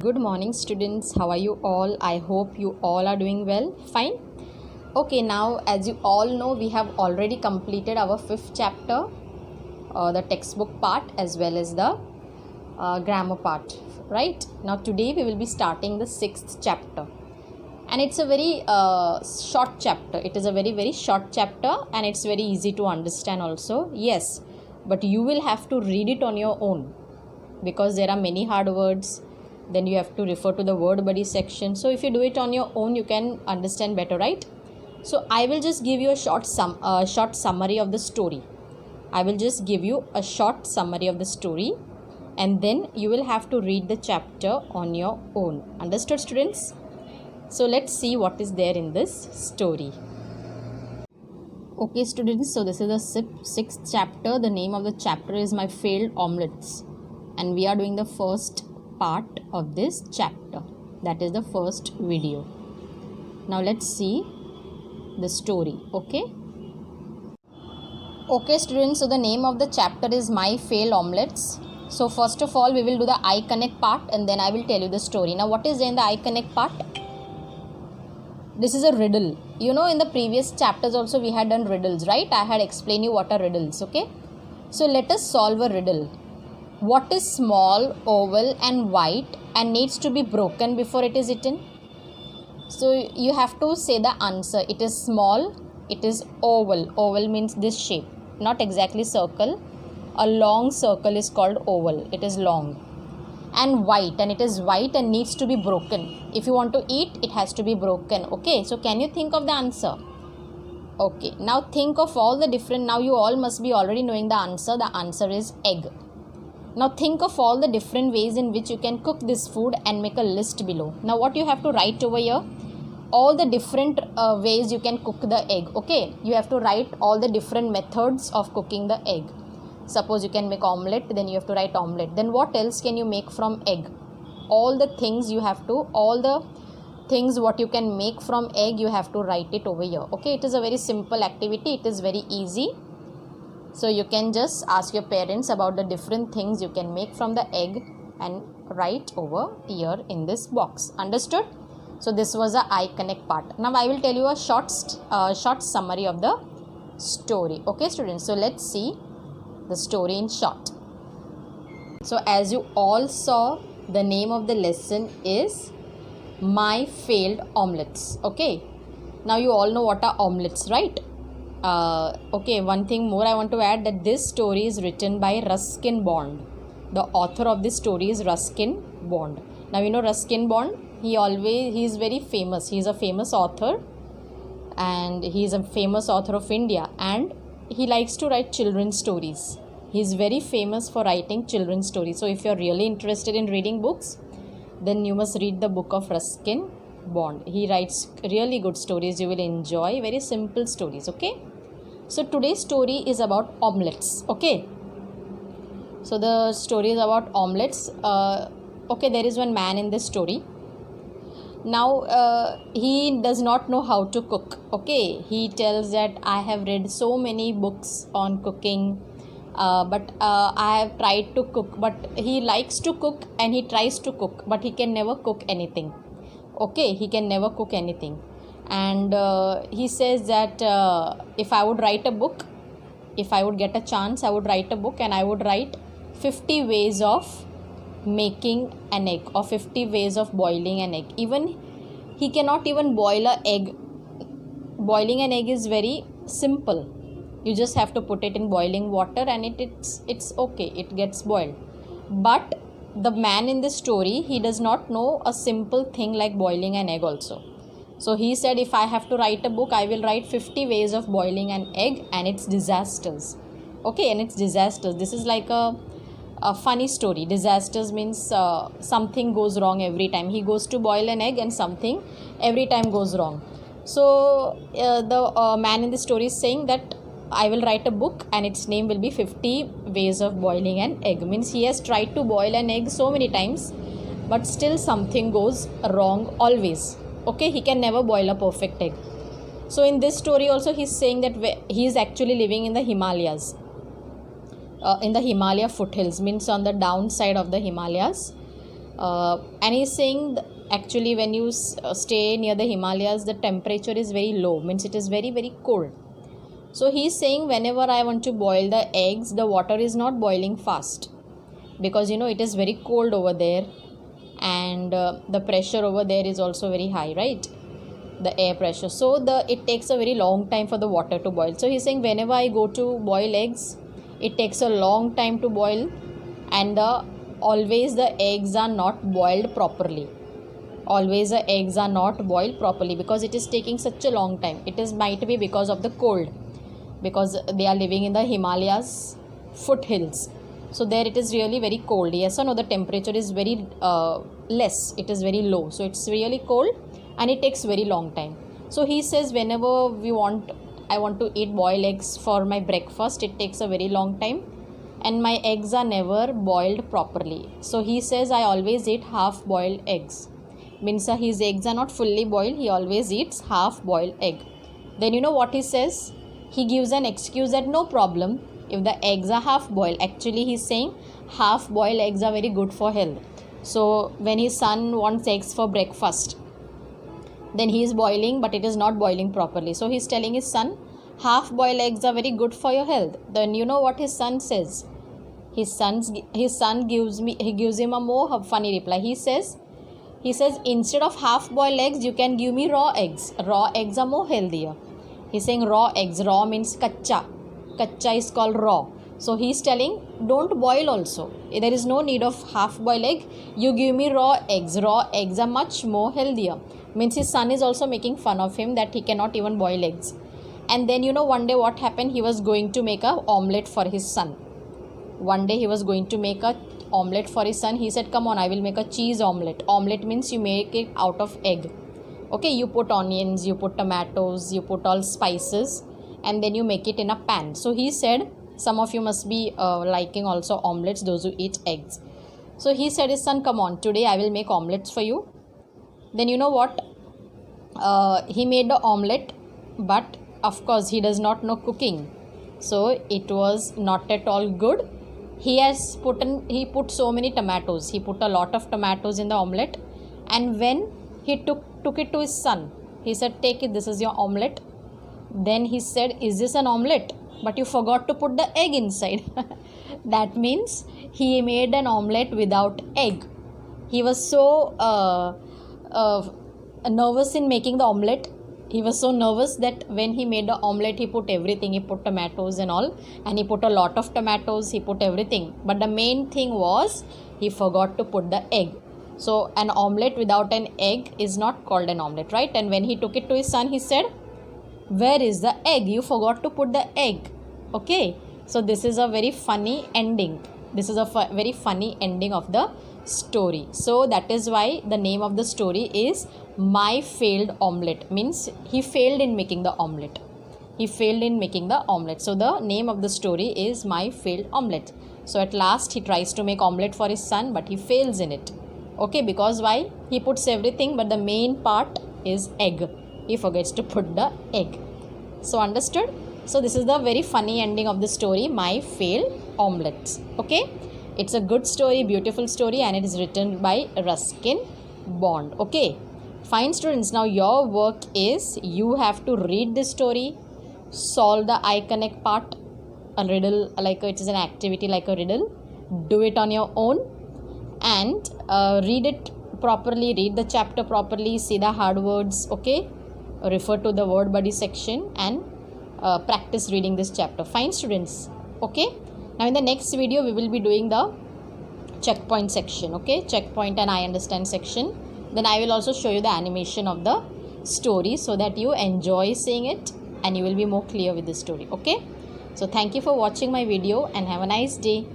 Good morning, students. How are you all? I hope you all are doing well. Fine. Okay, now as you all know, we have already completed our fifth chapter, the textbook part as well as the grammar part. Right now, today we will be starting the sixth chapter, and it's a very short chapter. It is a very short chapter, and it's very easy to understand also. Yes, but you will have to read it on your own because there are many hard words. Then you have to refer to the word buddy section. So if you do it on your own, you can understand better, right? So I will just give you a short summary of the story. I will just give you a short summary of the story, and then you will have to read the chapter on your own. Understood, students? So let's see what is there in this story. Okay, students, so this is the sixth chapter. The name of the chapter is My Failed Omelets, and we are doing the first part of this chapter, that is the first video. Now let's see the story. Okay, students, so the name of the chapter is My Failed Omelets. So first of all, we will do the eye connect part, and then I will tell you the story. Now what is there in the eye connect part? This is a riddle. You know, in the previous chapters also we had done riddles, right? I had explained you what are riddles. Okay, so let us solve a riddle. What is small, oval and white and needs to be broken before it is eaten? So you have to say the answer. It is small, it is oval. Oval means this shape, not exactly circle. A long circle is called oval. It is long. And white, and it is white and needs to be broken. If you want to eat, it has to be broken. Okay, so can you think of the answer? Okay, now think of all the different, now you all must be already knowing the answer. The answer is egg. Now think of all the different ways in which you can cook this food and make a list below. Now what you have to write over here? All the different ways you can cook the egg. Okay, you have to write all the different methods of cooking the egg. Suppose you can make omelette, then you have to write omelette. Then what else can you make from egg? All the things you have to, all the things what you can make from egg, you have to write it over here. Okay, it is a very simple activity. It is very easy. So you can just ask your parents about the different things you can make from the egg and write over here in this box. Understood? So this was the eye connect part. Now I will tell you a short summary of the story. Okay, students. So let's see the story in short. So as you all saw, the name of the lesson is My Failed Omelets. Okay. Now you all know what are omelets, right? Okay, one thing more I want to add, that this story is written by Ruskin Bond. The author of this story is Ruskin Bond. Now you know Ruskin Bond, he is very famous. He is a famous author, and he is a famous author of India, and he likes to write children's stories. He is very famous for writing children's stories. So if you are really interested in reading books, then you must read the book of Ruskin Bond. He writes really good stories. You will enjoy very simple stories. Okay, so today's story is about omelets. Okay, so the story is about omelets. Okay, there is one man in this story. Now he does not know how to cook. Okay, he tells that I have read so many books on cooking, but I have tried to cook. But he likes to cook and he tries to cook, but he can never cook anything. Okay, he can never cook anything. And he says that if I would write a book, if I would get a chance, I would write a book, and I would write 50 ways of making an egg, or 50 ways of boiling an egg. Even he cannot even boil an egg. Boiling an egg is very simple. You just have to put it in boiling water and it's okay, it gets boiled. But the man in this story, he does not know a simple thing like boiling an egg also. So he said, if I have to write a book, I will write 50 ways of boiling an egg and its disasters. Okay, and its disasters. This is like a funny story. Disasters means something goes wrong every time. He goes to boil an egg and something every time goes wrong. So the man in the story is saying that I will write a book and its name will be 50 ways of boiling an egg. Means he has tried to boil an egg so many times, but still something goes wrong always. Okay, he can never boil a perfect egg. So in this story also he is saying that he is actually living in the Himalayas. In the Himalaya foothills, means on the downside of the Himalayas. And he's saying actually when you stay near the Himalayas, the temperature is very low, means it is very very cold. So he's saying whenever I want to boil the eggs, the water is not boiling fast, because it is very cold over there, and the pressure over there is also very high, right? The air pressure. So it takes a very long time for the water to boil. So he's saying whenever I go to boil eggs, it takes a long time to boil, and always the eggs are not boiled properly. Always the eggs are not boiled properly because it is taking such a long time. It is might be because of the cold, because they are living in the Himalayas foothills. So there it is really very cold. Yes or no? The temperature is very less. It is very low. So it's really cold and it takes very long time. So he says whenever I want to eat boiled eggs for my breakfast, it takes a very long time and my eggs are never boiled properly. So he says I always eat half boiled eggs. Means his eggs are not fully boiled. He always eats half boiled egg. Then you know what he says? He gives an excuse that no problem if the eggs are half boiled. Actually he's saying half boiled eggs are very good for health. So when his son wants eggs for breakfast, then he is boiling, but it is not boiling properly. So he's telling his son half boiled eggs are very good for your health. Then you know what his son says? His son gives him a more funny reply. He says instead of half boiled eggs, you can give me raw eggs. Raw eggs are more healthier. He's saying raw eggs. Raw means kacha. Kacha is called raw. So he's telling don't boil also. There is no need of half boiled egg. You give me raw eggs. Raw eggs are much more healthier. Means his son is also making fun of him that he cannot even boil eggs. And then one day what happened? He was going to make a omelette for his son. One day he was going to make a omelette for his son. He said, come on, I will make a cheese omelette. Omelette means you make it out of egg. Okay, you put onions, you put tomatoes, you put all spices, and then you make it in a pan. So he said, some of you must be liking also omelettes, those who eat eggs. So he said his son, come on, today I will make omelettes for you. Then you know what? He made the omelette, but of course he does not know cooking. So it was not at all good. He put so many tomatoes. He put a lot of tomatoes in the omelette, and when he took it to his son, he said, take it, this is your omelette. Then he said, is this an omelette? But you forgot to put the egg inside. That means he made an omelette without egg. He was so nervous in making the omelette. He was so nervous that when he made the omelette, he put everything. He put tomatoes and all, and he put a lot of tomatoes. He put everything. But the main thing was he forgot to put the egg. So an omelette without an egg is not called an omelette, right? And when he took it to his son, he said, where is the egg? You forgot to put the egg. Okay. So this is a very funny ending. This is a very funny ending of the story. So that is why the name of the story is My Failed Omelette. Means he failed in making the omelette. He failed in making the omelette. So the name of the story is My Failed Omelette. So at last he tries to make omelette for his son, but he fails in it. Okay, because why? He puts everything, but the main part is egg. He forgets to put the egg. So understood? So this is the very funny ending of the story, My Failed Omelette. Okay? It's a good story, beautiful story, and it is written by Ruskin Bond. Okay? Fine, students. Now your work is you have to read this story, solve the I connect part, a riddle, like it is an activity like a riddle. Do it on your own and read it properly, read the chapter properly, see the hard words. Okay? Refer to the word buddy section and practice reading this chapter. Fine, students. Okay? Now in the next video we will be doing the checkpoint section. Okay? Checkpoint and I understand section. Then I will also show you the animation of the story so that you enjoy seeing it and you will be more clear with the story. Okay? So thank you for watching my video and have a nice day.